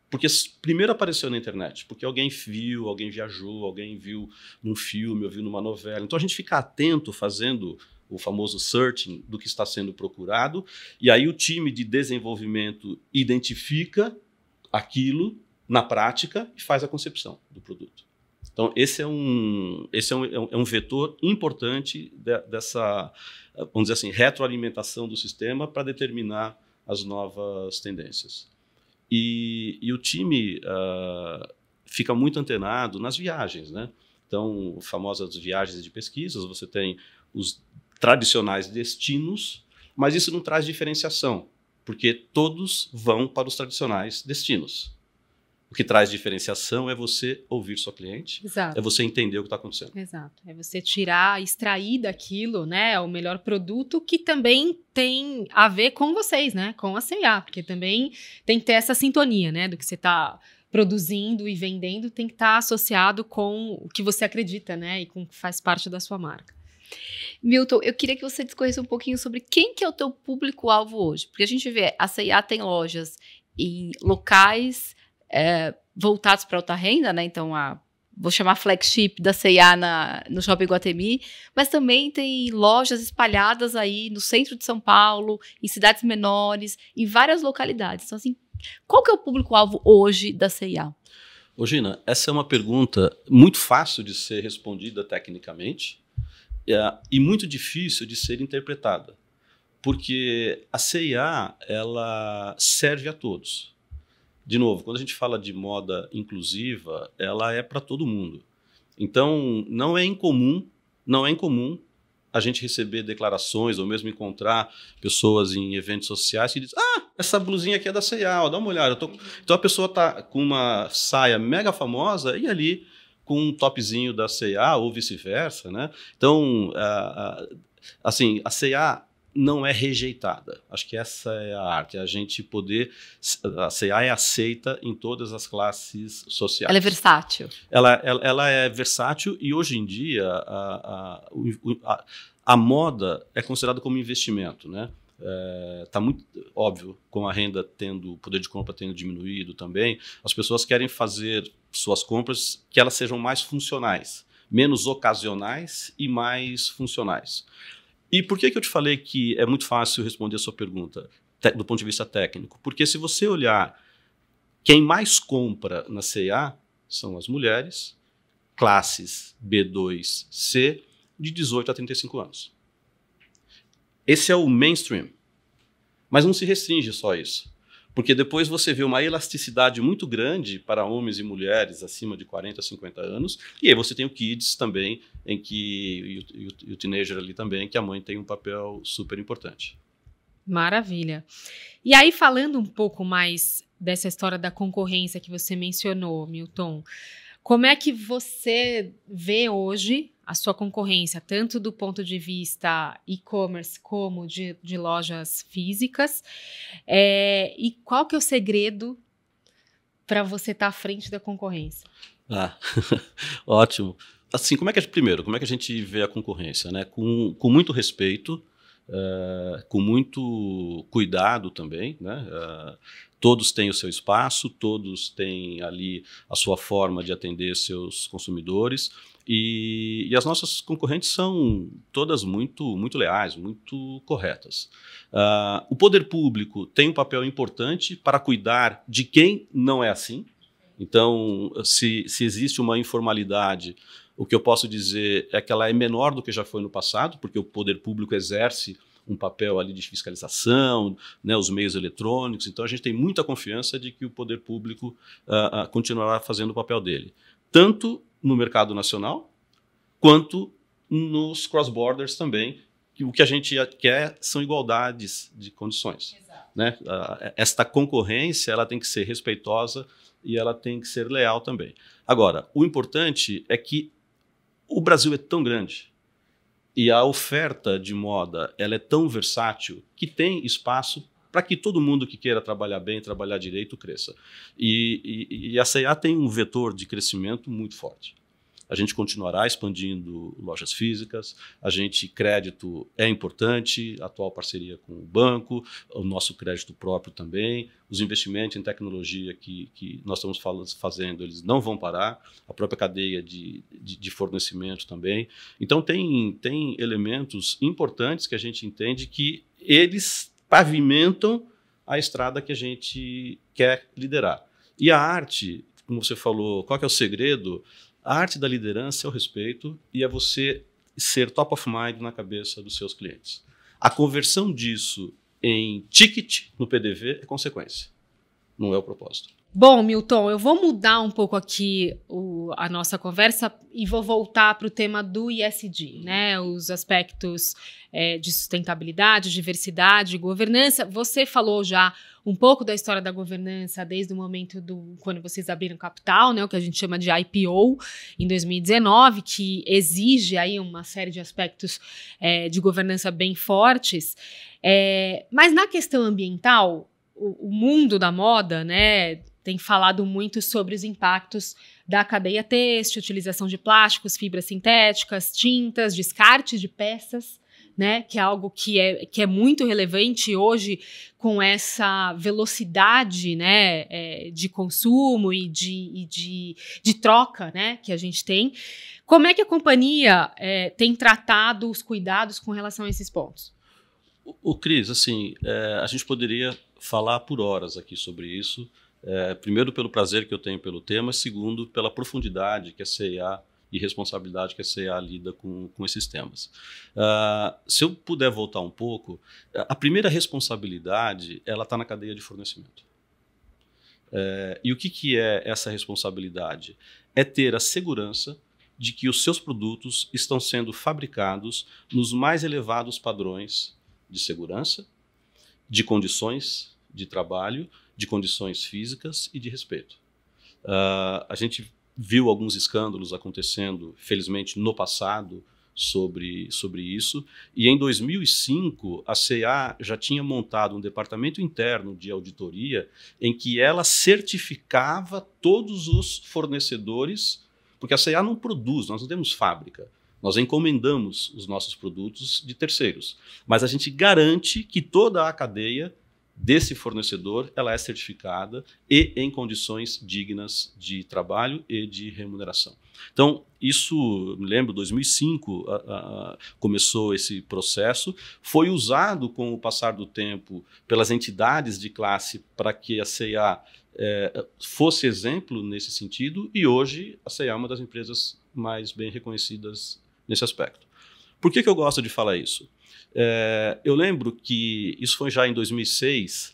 Speaker 2: Porque primeiro apareceu na internet, porque alguém viu, alguém viajou, alguém viu num filme, ou viu numa novela. Então a gente fica atento fazendo o famoso searching do que está sendo procurado, e aí o time de desenvolvimento identifica aquilo na prática e faz a concepção do produto. Então esse é um vetor importante dessa, vamos dizer assim, retroalimentação do sistema para determinar as novas tendências. E o time fica muito antenado nas viagens, né? Então, famosas viagens de pesquisas, você tem os tradicionais destinos, mas isso não traz diferenciação, porque todos vão para os tradicionais destinos. O que traz diferenciação é você ouvir sua cliente,
Speaker 3: Exato.
Speaker 2: é você entender o que está acontecendo.
Speaker 3: Exato. É você tirar, extrair daquilo, né, o melhor produto que também tem a ver com vocês, né, com a C&A, porque também tem que ter essa sintonia, né, do que você está produzindo e vendendo, tem que estar associado com o que você acredita, né, e com o que faz parte da sua marca.
Speaker 4: Milton, eu queria que você discorresse um pouquinho sobre quem que é o teu público-alvo hoje, porque a gente vê, a C&A tem lojas em locais voltados para alta renda, né? Então, vou chamar flagship da C&A no Shopping Iguatemi, mas também tem lojas espalhadas aí no centro de São Paulo, em cidades menores, em várias localidades. Então, assim, qual que é o público-alvo hoje da C&A?
Speaker 2: Ô, Gina, essa é uma pergunta muito fácil de ser respondida tecnicamente e muito difícil de ser interpretada, porque a C&A, ela serve a todos. De novo, quando a gente fala de moda inclusiva, ela é para todo mundo. Então, não é incomum a gente receber declarações ou mesmo encontrar pessoas em eventos sociais que dizem: essa blusinha aqui é da C&A, ó, dá uma olhada. Então, a pessoa está com uma saia mega famosa e ali com um topzinho da C&A ou vice-versa, né? Então, assim, a C&A não é rejeitada. Acho que essa é a arte, a gente poder... A C&A é aceita em todas as classes sociais.
Speaker 4: Ela é versátil.
Speaker 2: Ela é versátil e hoje em dia a moda é considerada como investimento, né? Tá muito óbvio, com a renda tendo, o poder de compra tendo diminuído também, as pessoas querem fazer suas compras que elas sejam mais funcionais, menos ocasionais e mais funcionais. E por que eu te falei que é muito fácil responder a sua pergunta do ponto de vista técnico? Porque se você olhar quem mais compra na C&A são as mulheres, classes B2, C, de 18 a 35 anos. Esse é o mainstream. Mas não se restringe só a isso. Porque depois você vê uma elasticidade muito grande para homens e mulheres acima de 40, 50 anos. E aí você tem o kids também, e o teenager ali também, que a mãe tem um papel super importante.
Speaker 3: Maravilha. E aí, falando um pouco mais dessa história da concorrência que você mencionou, Milton, como é que você vê hoje a sua concorrência, tanto do ponto de vista e-commerce como de lojas físicas? E qual que é o segredo para você estar à frente da concorrência?
Speaker 2: Ótimo. Assim, como é que a gente vê a concorrência, né? Com muito respeito, com muito cuidado também, né? Todos têm o seu espaço, todos têm ali a sua forma de atender seus consumidores e as nossas concorrentes são todas muito leais, muito corretas. O poder público tem um papel importante para cuidar de quem não é assim. Então, se existe uma informalidade, o que eu posso dizer é que ela é menor do que já foi no passado, porque o poder público exerce um papel ali de fiscalização, né, os meios eletrônicos. Então, a gente tem muita confiança de que o poder público continuará fazendo o papel dele, tanto no mercado nacional, quanto nos cross-borders também, que o que a gente quer são igualdades de condições. Né? Esta concorrência ela tem que ser respeitosa e ela tem que ser leal também. Agora, o importante é que o Brasil é tão grande e a oferta de moda ela é tão versátil que tem espaço para que todo mundo que queira trabalhar bem, trabalhar direito, cresça. E a C&A tem um vetor de crescimento muito forte. A gente continuará expandindo lojas físicas, crédito é importante, atual parceria com o banco, o nosso crédito próprio também, os investimentos em tecnologia que nós estamos fazendo, eles não vão parar, a própria cadeia de fornecimento também. Então, tem elementos importantes que a gente entende que eles pavimentam a estrada que a gente quer liderar. E a arte, como você falou, qual que é o segredo? A arte da liderança é o respeito e é você ser top of mind na cabeça dos seus clientes. A conversão disso em ticket no PDV é consequência, não é o propósito.
Speaker 3: Bom, Milton, eu vou mudar um pouco aqui a nossa conversa e vou voltar para o tema do ESG, né? Os aspectos de sustentabilidade, diversidade, governança. Você falou já um pouco da história da governança desde o momento quando vocês abriram capital, né? O que a gente chama de IPO em 2019, que exige aí uma série de aspectos de governança bem fortes. Mas na questão ambiental, o mundo da moda, né, tem falado muito sobre os impactos da cadeia têxtil, utilização de plásticos, fibras sintéticas, tintas, descarte de peças, né, que é algo que é muito relevante hoje com essa velocidade, né, de consumo e de troca, né, que a gente tem. Como é que a companhia tem tratado os cuidados com relação a esses pontos?
Speaker 2: Cris, assim, a gente poderia falar por horas aqui sobre isso. Primeiro, pelo prazer que eu tenho pelo tema, segundo, pela profundidade que a C&A e responsabilidade que a C&A lida com esses temas. Se eu puder voltar um pouco, a primeira responsabilidade ela está na cadeia de fornecimento. E o que é essa responsabilidade? É ter a segurança de que os seus produtos estão sendo fabricados nos mais elevados padrões de segurança, de condições de trabalho, de condições físicas e de respeito. A gente viu alguns escândalos acontecendo, felizmente, no passado sobre isso. E em 2005, a C&A já tinha montado um departamento interno de auditoria em que ela certificava todos os fornecedores, porque a C&A não produz, nós não temos fábrica. Nós encomendamos os nossos produtos de terceiros, mas a gente garante que toda a cadeia desse fornecedor ela é certificada e em condições dignas de trabalho e de remuneração. Então, isso, me lembro, 2005 começou esse processo, foi usado com o passar do tempo pelas entidades de classe para que a C&A fosse exemplo nesse sentido, e hoje a C&A é uma das empresas mais bem reconhecidas nesse aspecto. Por que eu gosto de falar isso? Eu lembro que isso foi já em 2006,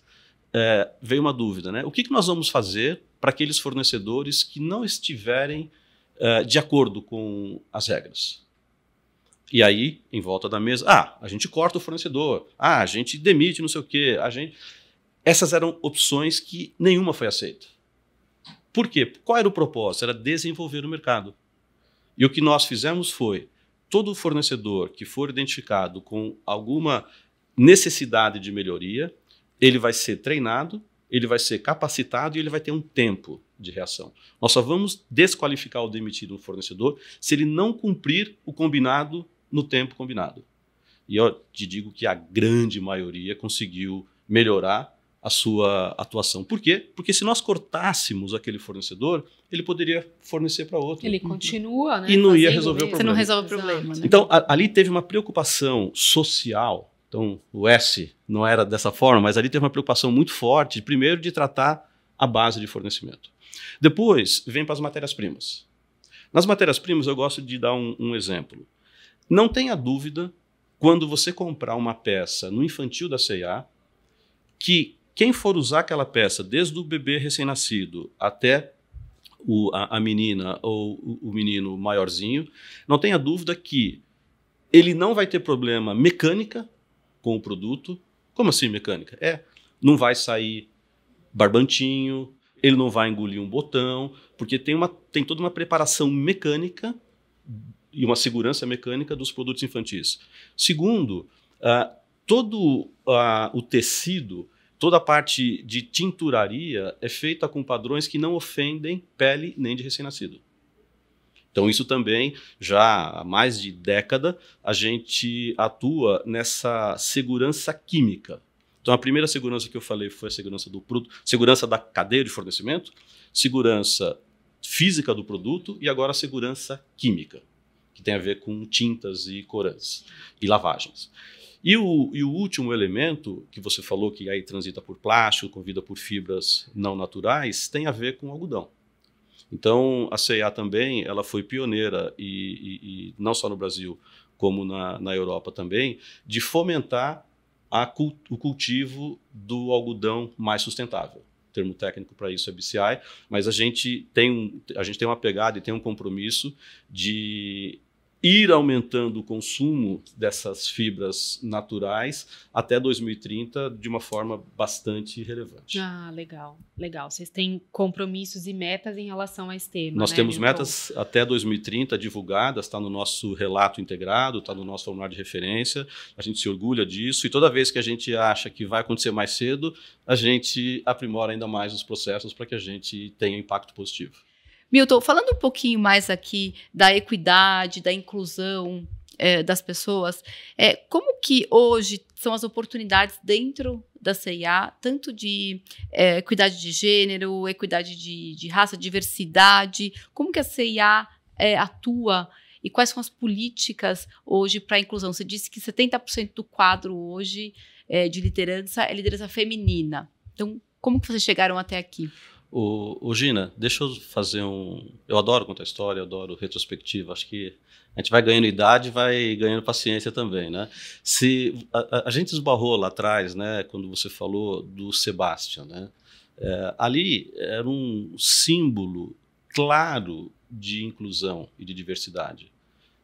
Speaker 2: veio uma dúvida, né? O que nós vamos fazer para aqueles fornecedores que não estiverem de acordo com as regras? E aí, em volta da mesa, a gente corta o fornecedor, a gente demite não sei o quê, Essas eram opções que nenhuma foi aceita. Por quê? Qual era o propósito? Era desenvolver o mercado. E o que nós fizemos foi, todo fornecedor que for identificado com alguma necessidade de melhoria, ele vai ser treinado, ele vai ser capacitado e ele vai ter um tempo de reação. Nós só vamos desqualificar ou demitir um fornecedor se ele não cumprir o combinado no tempo combinado. E eu te digo que a grande maioria conseguiu melhorar a sua atuação. Por quê? Porque se nós cortássemos aquele fornecedor, ele poderia fornecer para outro.
Speaker 3: Ele continua, né?
Speaker 2: E não ia resolver o problema.
Speaker 4: Você não resolve o problema, né?
Speaker 2: Então, ali teve uma preocupação social. Então, o S não era dessa forma, mas ali teve uma preocupação muito forte, primeiro, de tratar a base de fornecimento. Depois, vem para as matérias-primas. Nas matérias-primas, eu gosto de dar um exemplo. Não tenha dúvida, quando você comprar uma peça no infantil da C&A, que quem for usar aquela peça, desde o bebê recém-nascido até a menina ou o menino maiorzinho, não tenha dúvida que ele não vai ter problema mecânica com o produto. Como assim mecânica? Não vai sair barbantinho, ele não vai engolir um botão, porque tem toda uma preparação mecânica e uma segurança mecânica dos produtos infantis. Segundo, todo o tecido, toda a parte de tinturaria é feita com padrões que não ofendem pele nem de recém-nascido. Então, isso também, já há mais de década, a gente atua nessa segurança química. Então, a primeira segurança que eu falei foi a segurança do produto, segurança da cadeia de fornecimento, segurança física do produto e agora a segurança química, que tem a ver com tintas e corantes e lavagens. E o último elemento que você falou, que aí transita por plástico, convida por fibras não naturais, tem a ver com algodão. Então, a C&A também ela foi pioneira, e não só no Brasil, como na Europa também, de fomentar o cultivo do algodão mais sustentável. O termo técnico para isso é BCI, mas a gente tem uma pegada e tem um compromisso de ir aumentando o consumo dessas fibras naturais até 2030 de uma forma bastante relevante.
Speaker 3: Ah, legal, legal. Vocês têm compromissos e metas em relação a esse tema,
Speaker 2: Nós
Speaker 3: né,
Speaker 2: temos
Speaker 3: Milton?
Speaker 2: metas até 2030 divulgadas, está no nosso relato integrado, está no nosso formulário de referência, a gente se orgulha disso, e toda vez que a gente acha que vai acontecer mais cedo, a gente aprimora ainda mais os processos para que a gente tenha impacto positivo.
Speaker 4: Milton, falando um pouquinho mais aqui da equidade, da inclusão das pessoas, como que hoje são as oportunidades dentro da C&A, tanto de equidade de gênero, equidade de raça, diversidade, como que a C&A atua e quais são as políticas hoje para a inclusão? Você disse que 70% do quadro hoje de liderança é liderança feminina. Então, como que vocês chegaram até aqui?
Speaker 2: Gina, deixa eu fazer Eu adoro contar história, eu adoro retrospectiva. Acho que a gente vai ganhando idade, vai ganhando paciência também, né? A gente esbarrou lá atrás, né, quando você falou do Sebastian, né? Ali era um símbolo claro de inclusão e de diversidade.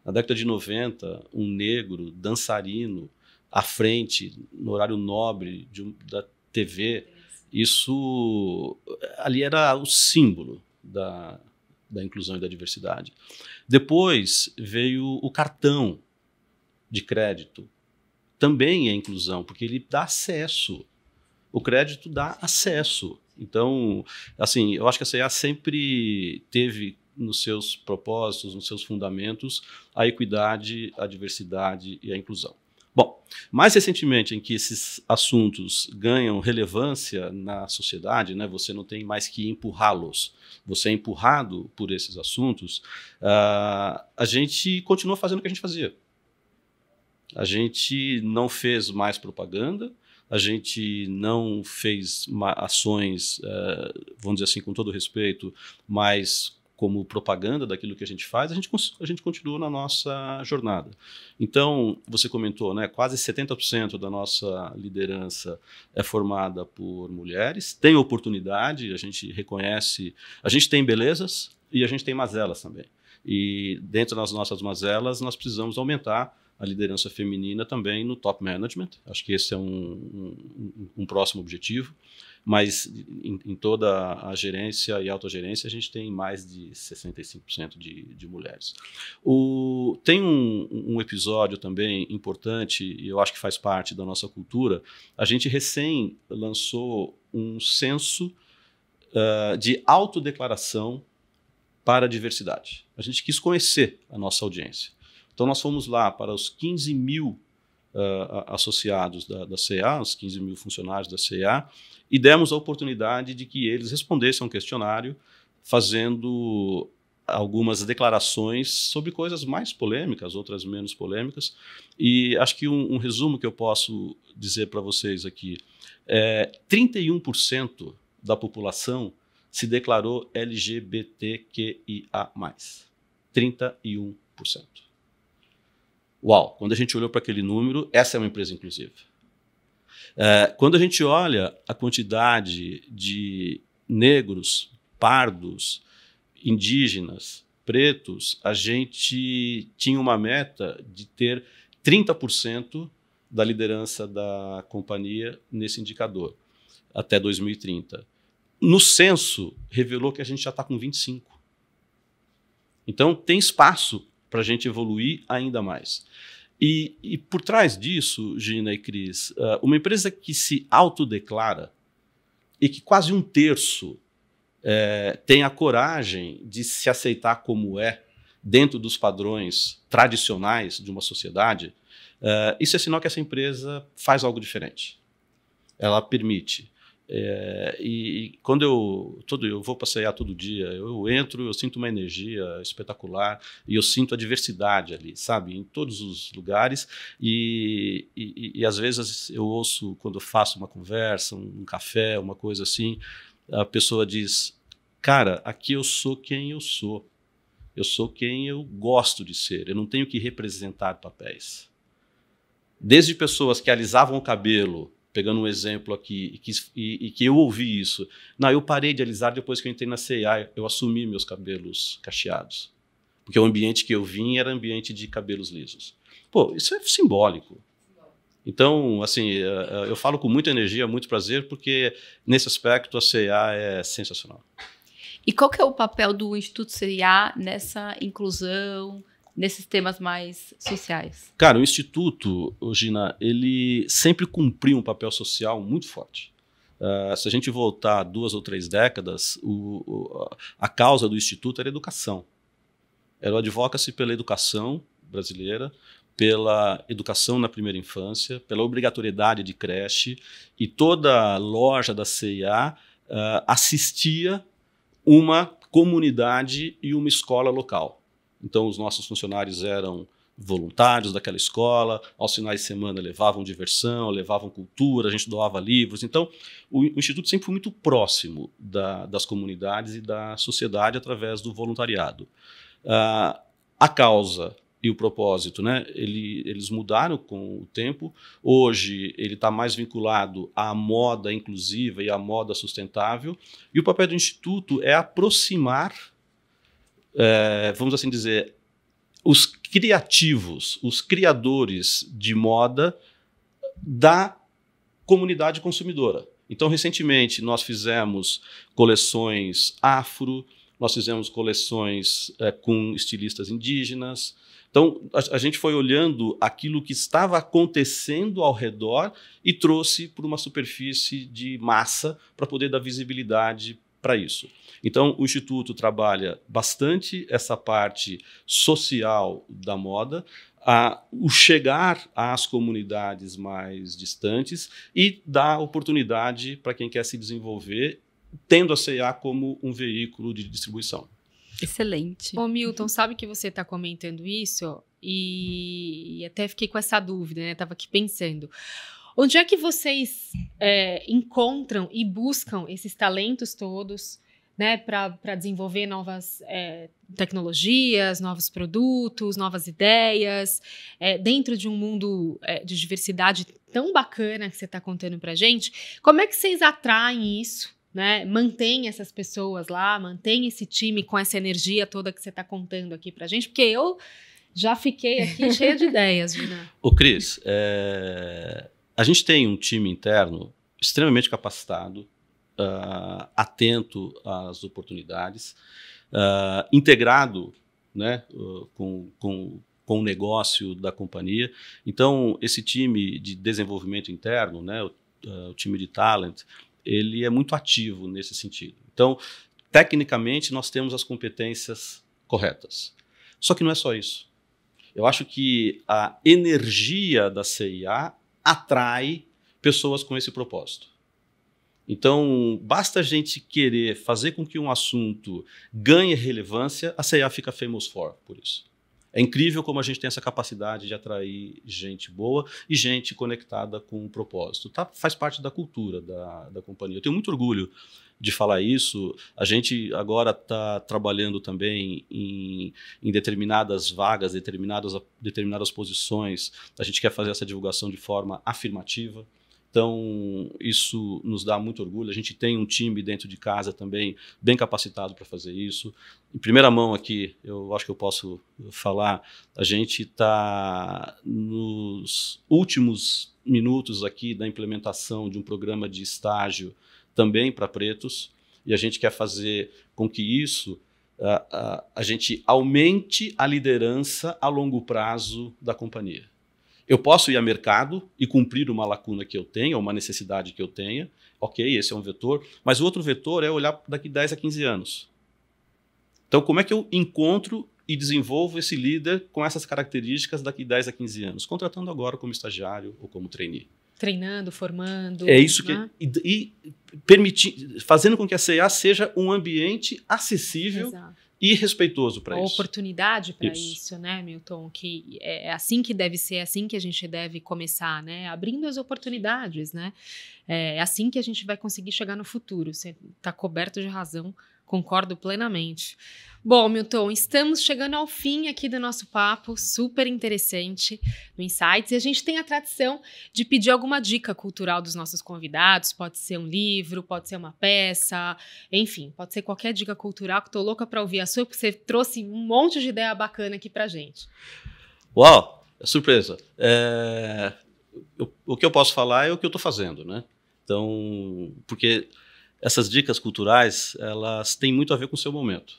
Speaker 2: Na década de 90, um negro dançarino à frente, no horário nobre da TV, isso ali era o símbolo da inclusão e da diversidade. Depois veio o cartão de crédito. Também é inclusão, porque ele dá acesso. O crédito dá acesso. Então, assim, eu acho que a C&A sempre teve nos seus propósitos, nos seus fundamentos, a equidade, a diversidade e a inclusão. Bom, mais recentemente, em que esses assuntos ganham relevância na sociedade, né, você não tem mais que empurrá-los, você é empurrado por esses assuntos, a gente continua fazendo o que a gente fazia. A gente não fez mais propaganda, a gente não fez ações, vamos dizer assim, com todo respeito, mas como propaganda daquilo que a gente faz, a gente continua na nossa jornada. Então, você comentou, né, quase 70% da nossa liderança é formada por mulheres, tem oportunidade, a gente reconhece, a gente tem belezas e a gente tem mazelas também. E dentro das nossas mazelas, nós precisamos aumentar a liderança feminina também no top management. Acho que esse é um próximo objetivo. Mas em toda a gerência e autogerência, a gente tem mais de 65% de mulheres. Tem um episódio também importante, e eu acho que faz parte da nossa cultura. A gente recém lançou um censo de autodeclaração para a diversidade. A gente quis conhecer a nossa audiência. Então, nós fomos lá para os 15 mil associados da C&A, os 15 mil funcionários da C&A, e demos a oportunidade de que eles respondessem a um questionário fazendo algumas declarações sobre coisas mais polêmicas, outras menos polêmicas. E acho que um resumo que eu posso dizer para vocês aqui 31% da população se declarou LGBTQIA+. 31%. Uau! Quando a gente olhou para aquele número, essa é uma empresa inclusiva. Quando a gente olha a quantidade de negros, pardos, indígenas, pretos, a gente tinha uma meta de ter 30% da liderança da companhia nesse indicador, até 2030. no censo, revelou que a gente já está com 25. Então, tem espaço para a gente evoluir ainda mais. E por trás disso, Gina e Cris, uma empresa que se autodeclara e que quase 1/3 tem a coragem de se aceitar como é, dentro dos padrões tradicionais de uma sociedade, isso é sinal que essa empresa faz algo diferente. Ela permite. E quando eu vou passear todo dia, eu entro, eu sinto uma energia espetacular e eu sinto a diversidade ali, sabe, em todos os lugares. E às vezes eu ouço, quando eu faço uma conversa, um café, uma coisa assim, a pessoa diz: cara, aqui eu sou quem eu sou. Eu sou quem eu gosto de ser. Eu não tenho que representar papéis. Desde pessoas que alisavam o cabelo, pegando um exemplo aqui, e que eu ouvi isso. Não, eu parei de alisar depois que eu entrei na C&A, eu assumi meus cabelos cacheados. Porque o ambiente que eu vim era ambiente de cabelos lisos. Pô, isso é simbólico. Então, assim, eu falo com muita energia, muito prazer, porque nesse aspecto a C&A é sensacional.
Speaker 4: E qual que é o papel do Instituto C&A nessa inclusão, nesses temas mais sociais? Cara,
Speaker 2: o Instituto, Gina, ele sempre cumpriu um papel social muito forte. Se a gente voltar 2 ou 3 décadas, a causa do Instituto era a educação. Era o advocacy pela educação brasileira, pela educação na primeira infância, pela obrigatoriedade de creche, e toda loja da C&A assistia uma comunidade e uma escola local. Então, os nossos funcionários eram voluntários daquela escola, aos finais de semana levavam diversão, levavam cultura, a gente doava livros. Então, o Instituto sempre foi muito próximo das comunidades e da sociedade através do voluntariado. A causa e o propósito, né, eles mudaram com o tempo. Hoje, ele está mais vinculado à moda inclusiva e à moda sustentável. E o papel do Instituto é aproximar, vamos assim dizer, os criativos, os criadores de moda da comunidade consumidora. Então, recentemente, nós fizemos coleções afro, nós fizemos coleções com estilistas indígenas. Então, a gente foi olhando aquilo que estava acontecendo ao redor e trouxe para uma superfície de massa para poder dar visibilidade para isso. Então, o Instituto trabalha bastante essa parte social da moda, o chegar às comunidades mais distantes e dar oportunidade para quem quer se desenvolver, tendo a C&A como um veículo de distribuição.
Speaker 4: Excelente.
Speaker 3: Ô, Milton, sabe que você está comentando isso e até fiquei com essa dúvida, né? Estava aqui pensando. Onde é que vocês encontram e buscam esses talentos todos, né, para desenvolver novas tecnologias, novos produtos, novas ideias, dentro de um mundo de diversidade tão bacana que você está contando para a gente? Como é que vocês atraem isso? Né? Mantém essas pessoas lá, mantém esse time com essa energia toda que você está contando aqui para a gente, porque eu já fiquei aqui cheia de ideias, Gina.
Speaker 2: Ô, Cris, a gente tem um time interno extremamente capacitado, atento às oportunidades, integrado, né, com o negócio da companhia. Então, esse time de desenvolvimento interno, né, o time de talent, ele é muito ativo nesse sentido. Então, tecnicamente, nós temos as competências corretas. Só que não é só isso. Eu acho que a energia da C&A atrai pessoas com esse propósito. Então, basta a gente querer fazer com que um assunto ganhe relevância, a C&A fica famous for por isso. É incrível como a gente tem essa capacidade de atrair gente boa e gente conectada com o propósito. Faz parte da cultura da companhia. Eu tenho muito orgulho de falar isso. A gente agora está trabalhando também em determinadas vagas, determinadas posições. A gente quer fazer essa divulgação de forma afirmativa. Então, isso nos dá muito orgulho. A gente tem um time dentro de casa também bem capacitado para fazer isso. Em primeira mão aqui, eu acho que eu posso falar, a gente está nos últimos minutos aqui da implementação de um programa de estágio também para pretos. e a gente quer fazer com que isso, a gente aumente a liderança a longo prazo da companhia. Eu posso ir a mercado e cumprir uma lacuna que eu tenha, uma necessidade que eu tenha, ok, esse é um vetor, mas o outro vetor é olhar daqui 10 a 15 anos. Então, como é que eu encontro e desenvolvo esse líder com essas características daqui 10 a 15 anos? Contratando agora como estagiário ou como trainee.
Speaker 3: Treinando, formando.
Speaker 2: É isso que...
Speaker 3: Né?
Speaker 2: Fazendo com que a C&A seja um ambiente acessível,
Speaker 3: Exato.
Speaker 2: E respeitoso para isso.
Speaker 3: Oportunidade para isso, né, Milton? Que é assim que deve ser, é assim que a gente deve começar, né? Abrindo as oportunidades, né? É assim que a gente vai conseguir chegar no futuro. Você está coberto de razão, concordo plenamente. Bom, Milton, estamos chegando ao fim aqui do nosso papo, super interessante no Insights, e a gente tem a tradição de pedir alguma dica cultural dos nossos convidados, pode ser um livro, pode ser uma peça, enfim, pode ser qualquer dica cultural, que estou louca para ouvir a sua, porque você trouxe um monte de ideia bacana aqui pra gente.
Speaker 2: Uau, é surpresa. O que eu posso falar é o que eu estou fazendo, né? Então, porque essas dicas culturais, elas têm muito a ver com o seu momento.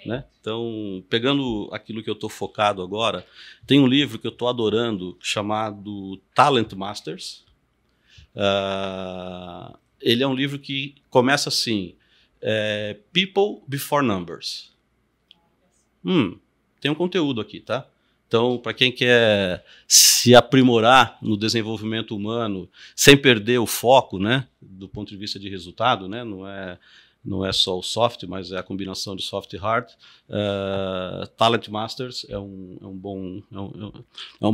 Speaker 2: Né? Então, pegando aquilo que eu estou focado agora, tem um livro que eu estou adorando chamado Talent Masters. Ele é um livro que começa assim, People Before Numbers. Tem um conteúdo aqui, tá? Então, para quem quer se aprimorar no desenvolvimento humano, sem perder o foco, né, do ponto de vista de resultado, né, não é só o soft, mas é a combinação de soft e hard. Talent Masters é uma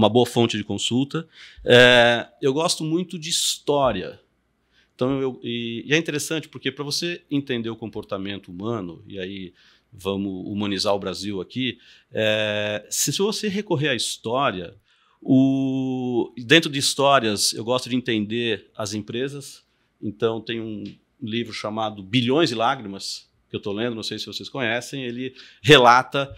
Speaker 2: boa fonte de consulta. Eu gosto muito de história. Então, e é interessante porque para você entender o comportamento humano, e aí vamos humanizar o Brasil aqui, se você recorrer à história, dentro de histórias eu gosto de entender as empresas. Então tem um livro chamado Bilhões e Lágrimas, que eu estou lendo, não sei se vocês conhecem, ele relata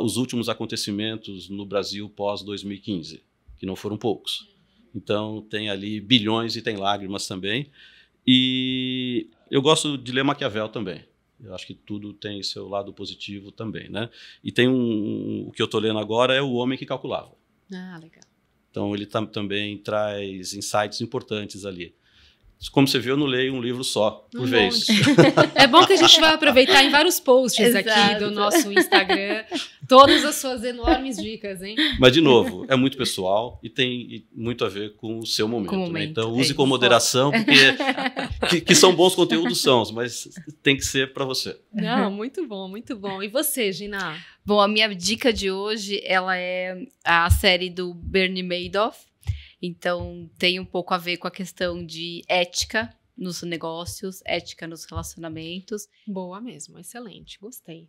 Speaker 2: os últimos acontecimentos no Brasil pós-2015, que não foram poucos. Então tem ali bilhões e tem lágrimas também. E eu gosto de ler Maquiavel também. Eu acho que tudo tem seu lado positivo também, né? E tem o que eu estou lendo agora é O Homem que Calculava.
Speaker 3: Ah, legal.
Speaker 2: Então ele também traz insights importantes ali. Como você viu, eu não leio um livro só por vez.
Speaker 3: É bom que a gente vai aproveitar em vários posts aqui do nosso Instagram todas as suas enormes dicas, hein?
Speaker 2: Mas, de novo, é muito pessoal e tem muito a ver com o seu momento. Né? Então, use com moderação, porque que são bons conteúdos, mas tem que ser para você.
Speaker 3: Não, muito bom, muito bom. E você, Gina?
Speaker 4: Bom, a minha dica de hoje, ela é a série do Bernie Madoff. Então, tem um pouco a ver com a questão de ética nos negócios, ética nos relacionamentos.
Speaker 3: Boa mesmo, excelente, gostei.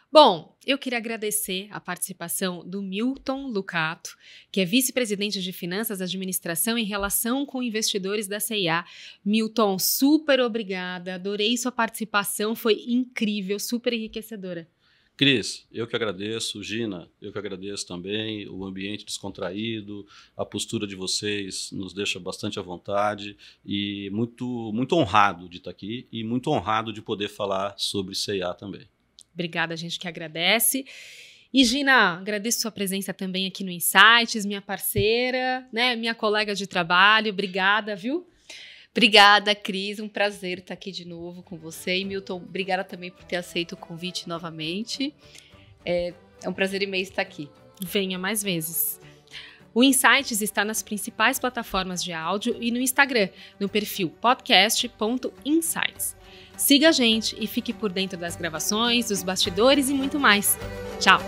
Speaker 3: Bom, eu queria agradecer a participação do Milton Lucato, que é vice-presidente de Finanças e Administração em relação com investidores da C&A. Milton, super obrigada, adorei sua participação, foi incrível, super enriquecedora.
Speaker 2: Cris, eu que agradeço. Gina, eu que agradeço também. O ambiente descontraído, a postura de vocês nos deixa bastante à vontade e muito, muito honrado de estar aqui e muito honrado de poder falar sobre C&A também.
Speaker 3: Obrigada, a gente que agradece. E Gina, agradeço sua presença também aqui no Insights, minha parceira, né, minha colega de trabalho. Obrigada, viu?
Speaker 4: Obrigada, Cris. Um prazer estar aqui de novo com você. E, Milton, obrigada também por ter aceito o convite novamente. É um prazer imenso estar aqui.
Speaker 3: Venha mais vezes. O Insights está nas principais plataformas de áudio e no Instagram, no perfil podcast.insights. Siga a gente e fique por dentro das gravações, dos bastidores e muito mais. Tchau!